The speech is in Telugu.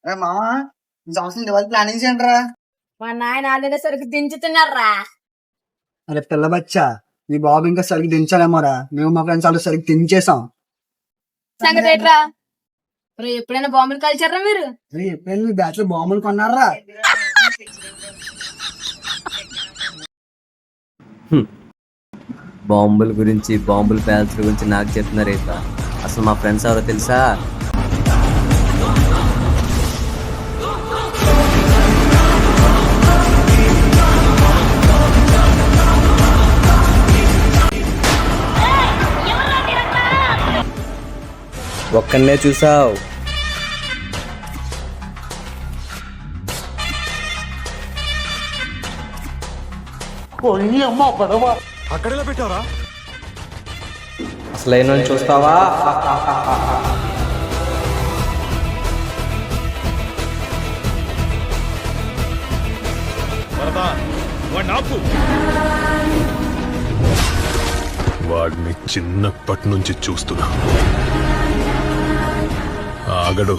మామా ఈ సంవత్సరం దివాళి ప్లానింగ్ చేయండి రా. మా నాయన ఆల్రెడీ సరికి దించుతున్నారా. అరే పిల్ల బచ్చా, మీ బాబు ఇంకా సరిగ్గా దించాలేమోరా. మేము మా ఫ్రెండ్స్ వాళ్ళు సరిగ్గా దించేసాం. సంగతి ఏంట్రా? ఎప్పుడైనా బాంబులు కలిచారా మీరు? ఎప్పుడైనా మీ బ్యాచ్ లో బాంబులు కొన్నారా? బాంబుల గురించి, బాంబుల ప్యాలెస్ గురించి నాకు చెప్తున్నారు అయితే. అసలు మా ఫ్రెండ్స్ ఎవరో తెలుసా? ఒక్కనే చూసావు. అక్కడెలా పెట్టారా? అసలు అయిన చూస్తావా? వాడిని చిన్నప్పటి నుంచి చూస్తున్నా, ఆగడు.